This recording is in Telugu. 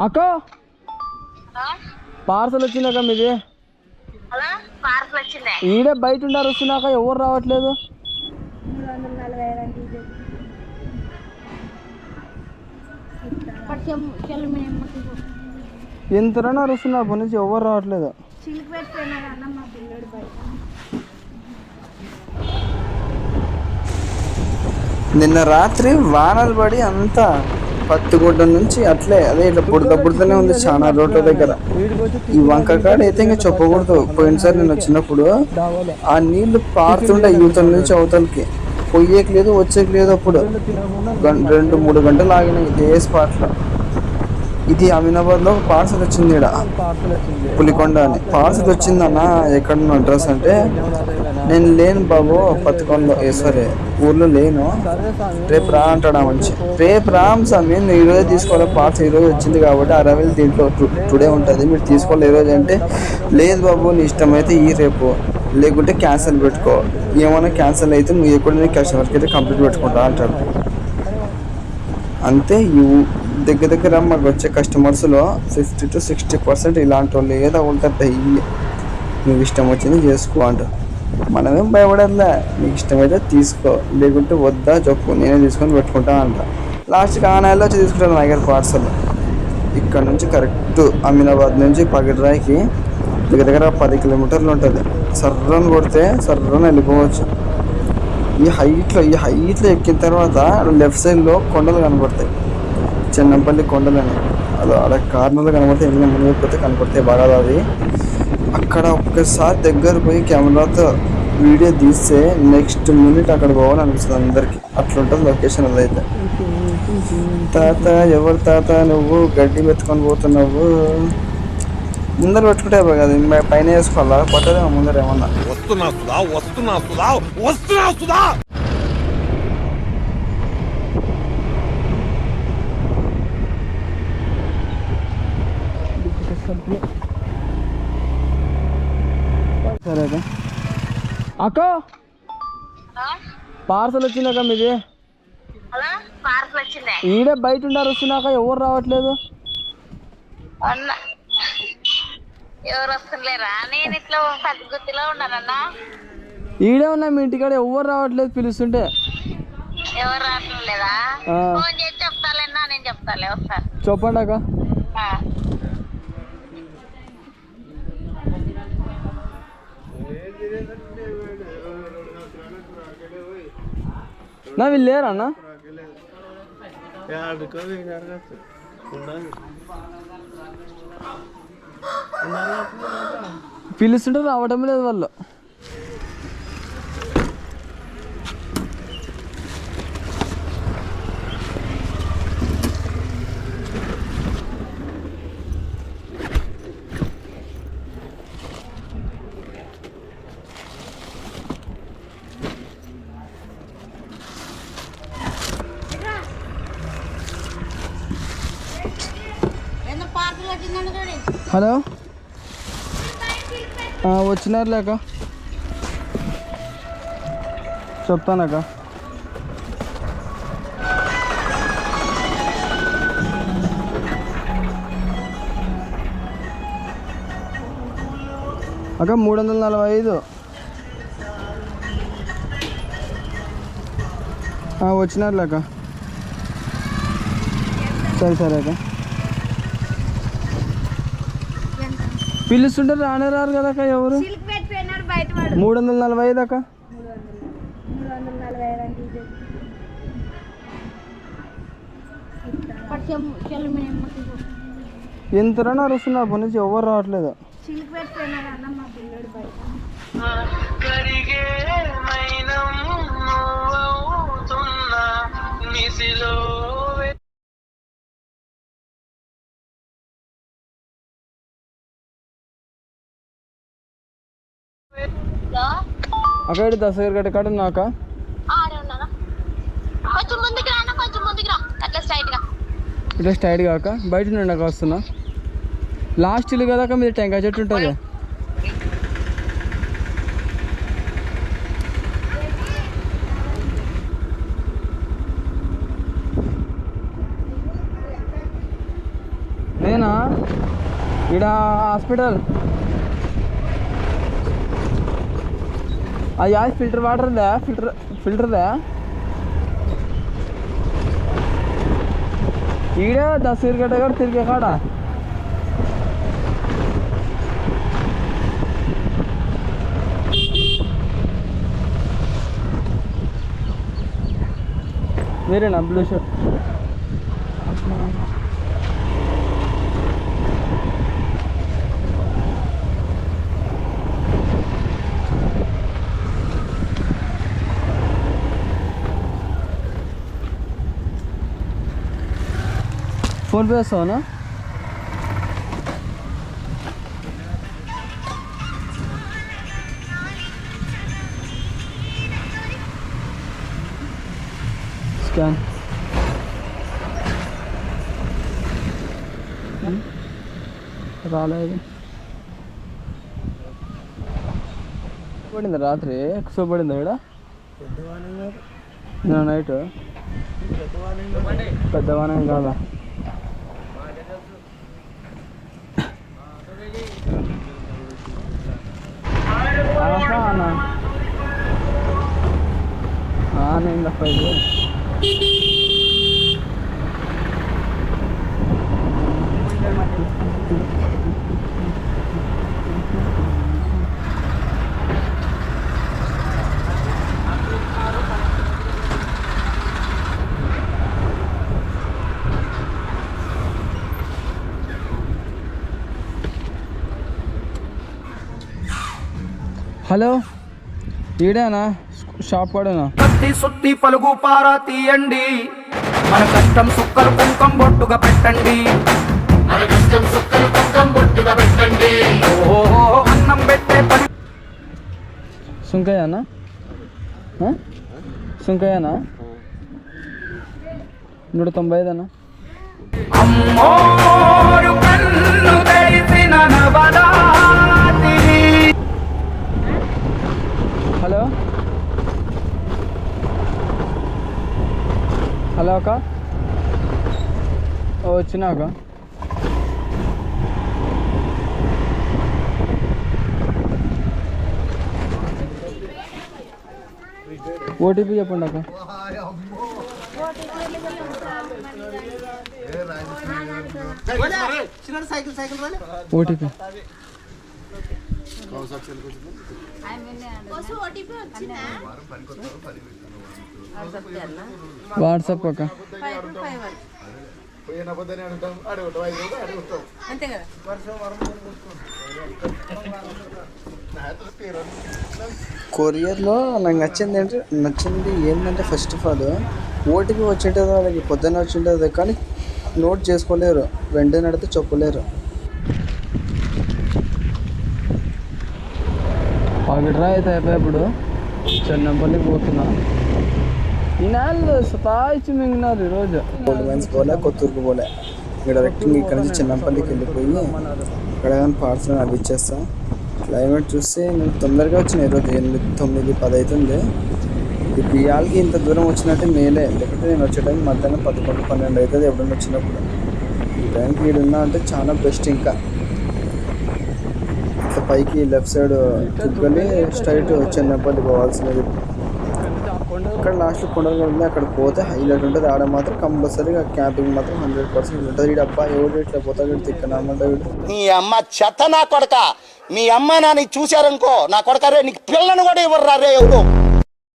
అక్క పార్సల్ వచ్చిందక్క మీది. ఈడే బయట ఉండారు వస్తున్నాక ఎవరు రావట్లేదు. ఎంతనా వస్తున్నా అప్పటి నుంచి ఎవరు రావట్లేదు. నిన్న రాత్రి వానలు పడి అంతా పత్తిగుడ్డ నుంచి అట్లే అదే ఇట్లా బుడతనే ఉంది చాలా రోడ్ల దగ్గర. ఈ వంక కాడ అయితే ఇంకా చెప్పకూడదు. పోయినసారి నేను వచ్చినప్పుడు ఆ నీళ్లు పారుతుండే యువతల నుంచి అవతలకి, పొయ్యేకి లేదు వచ్చేకి లేదు. అప్పుడు 2-3 గంటలు ఆగినాయి ఇదే స్పాట్లో. ఇది అమీనాబాద్లో పార్సల్ వచ్చింది. ఇక్కడ పులికొండ అని పార్సల్ వచ్చిందన్న. ఎక్కడున్న అడ్రస్ అంటే నేను లేను బాబు పత్తికొండలో, సరే ఊర్లో లేను, రేపు రా అంటాడా మంచి. రేపు రామ్ స్వామి, నువ్వు ఈరోజు తీసుకోవాలి పార్సల్, ఈరోజు వచ్చింది కాబట్టి 60,000 దీంట్లో టుడే ఉంటుంది, మీరు తీసుకోవాలి ఈరోజు అంటే, లేదు బాబు నీ ఇష్టమైతే ఈ రేపు, లేకుంటే క్యాన్సిల్ పెట్టుకో, ఏమైనా క్యాన్సిల్ అయితే నువ్వు ఎక్కడైనా కస్టమర్కి అయితే కంప్లీట్ పెట్టుకుంటా అంటాడు. అంతే. దగ్గర మాకు వచ్చే కస్టమర్స్లో 50-60% ఇలాంటి వాళ్ళు ఏదో ఉంటారు. డైలీ నీకు ఇష్టం వచ్చింది చేసుకో అంటారు. మనమేం భయపడేదిలే, నీకు ఇష్టమైతే తీసుకో, లేకుంటే వద్దా చెప్పు, నేనే తీసుకొని పెట్టుకుంటా అంట. లాస్ట్కి ఆ నెలలో వచ్చి తీసుకుంటాను నా దగ్గర పార్సల్. ఇక్కడ నుంచి కరెక్ట్ అమీనాబాద్ నుంచి పగిడ్రాయికి దగ్గర 10 కిలోమీటర్లు ఉంటుంది. సర్రని కొడితే సర్రని వెళ్ళిపోవచ్చు. ఈ హైట్లో ఎక్కిన తర్వాత లెఫ్ట్ సైడ్లో కొండలు కనబడతాయి, చెన్నంపల్లి కొండలని. అలా కార్నర్లు కనబడితే ఏమైనా మునిగిపోతే కనపడతాయి బాగా. అది అక్కడ ఒక్కసారి దగ్గర పోయి కెమెరాతో వీడియో తీస్తే నెక్స్ట్ మినిట్ అక్కడ పోవాలనిపిస్తుంది అందరికి. అట్లుంటుంది లొకేషన్. అలా అయితే తాత ఎవరు తాత నువ్వు గడ్డి పెట్టుకొని పోతున్నావు, ముందర పెట్టుకుంటే కదా పైన వేసుకోవాలా, పట్టదేమో ముందర ఏమన్నా. సరే అక్క పార్సల్ వచ్చిందక్క మీది. ఈడే బయట ఉండారు వస్తున్నాక ఎవరు రావట్లేదు. ఎవరు వస్తలేరా? నేను ఇట్లా గుర్తులో ఉన్నానన్నా. ఈడే ఉన్నా మీ ఇంటికాడ ఎవరు రావట్లేదు, పిలుస్తుంటే. ఎవరు రావట్లేదా? ఫోన్ చేసి చెప్తాలేనా? నేను చెప్తాలే ఒకసారి. చెప్పండి అక్క. నా వీళ్ళు లేరా అన్న? పిలుస్తుంటే రావటం లేదు వాళ్ళు. హలో వచ్చినారు లేక చెప్తానక్క. అక్క 345 వచ్చినారు లేక. సరే అక్క. పిలుస్తుంటే రానే రారు కదా అక్క ఎవరు. 345 అక్క. ఎంతనా వస్తున్నా అప్పటి నుంచి ఎవరు రావట్లేదు. అక్కడ దసగర్ గడ్డ కాడ ఉన్నాక ఇట్లా స్ట్రైట్ కాక బయట నుండి వస్తున్నా. లాస్ట్ ఇల్లు కదా మీరు టెంకాయ చెట్టు ఉంటుంది. నేనా ఈడ హాస్పిటల్ అయ్యా ఫిల్టర్ వాటర్దా ఫిల్టర్దా ఈడ దసీర్గడ్డ కూడా తిరిగే కాడ మీరేనా బ్లూ షర్ట్ ఫోన్ పే చేస్తావా స్కాన్ రాలేదు పడింది రాత్రి ఎక్కువ పడిందా ఇక్కడ నైట్ పెద్దవానే కాదా నేను తప్ప ఇది హలో ఈడేనా షాప్ కాడేనా సుత్తి పలుగు పారా తీయండి మన కష్టం సుక్కలు కుంకం బొట్టుగా పెట్టండి ఓహో అన్నం పెట్టే పని సుంకయ్యనా సుంకయ్యనా 195 అమ్మోరు కన్ను తెరిసిన నవరాత్రి. హలో హలో అక్క వచ్చినాక ఓటీపీ చెప్పండి అక్క ఓటీపీ వాట్సాప్ అక్క కొరియర్లో నాకు నచ్చింది ఏంటంటే ఫస్ట్ ఆఫ్ ఆల్ ఓటీపీ వచ్చింటుంది వాళ్ళకి పొద్దున్న వచ్చింటుంది కానీ నోట్ చేసుకోలేరు వెంటనే నడితే చెప్పలేరు పాకెట్రా అయితే అయిపోయేప్పుడు చెన్నంపల్లికి పోతున్నా ఈ నెలలో సతాయిచ్చి మింగినారు ఈరోజు ఓల్డ్ మైన్స్ పోలే కొత్తూరుకు పోలే ఇక్కడ డైరెక్ట్ ఇక్కడ నుంచి చెన్నంపల్లికి వెళ్ళిపోయి ఇక్కడ కానీ పార్సల్ అది ఇచ్చేస్తా క్లైమేట్ చూస్తే నేను తొందరగా వచ్చిన ఈరోజు 8, 9, 10 అవుతుంది ఈ బియ్యాలకి ఇంత దూరం వచ్చినట్టే మేలే లేకపోతే నేను వచ్చే టైం మధ్యాహ్నం 11, 12 అవుతుంది ఎప్పుడైనా వచ్చినప్పుడు ఈ టైంకి ఈడున్నా అంటే చాలా బెస్ట్ ఇంకా ఇట్లా పైకి లెఫ్ట్ సైడ్ తిప్పుకొని స్ట్రైట్ చెన్నపల్లి పోవాల్సినది అక్కడ లాస్ట్ కొండలు ఉంది అక్కడ పోతే హైలైట్ ఉంటుంది ఆడ మాత్రం కంపల్సరీగా క్యాంపింగ్ మాత్రం 100% ఉంటుంది ఈ డబ్బా ఎవడు ఇట్లా పోతాడు తిక్కనమాట నీ అమ్మ చెత్త నా కొడక మీ అమ్మ నాని చూశారనుకో నా కొడక రే నీకు పిల్లను కూడా ఇవ్వరు రే ఎవరు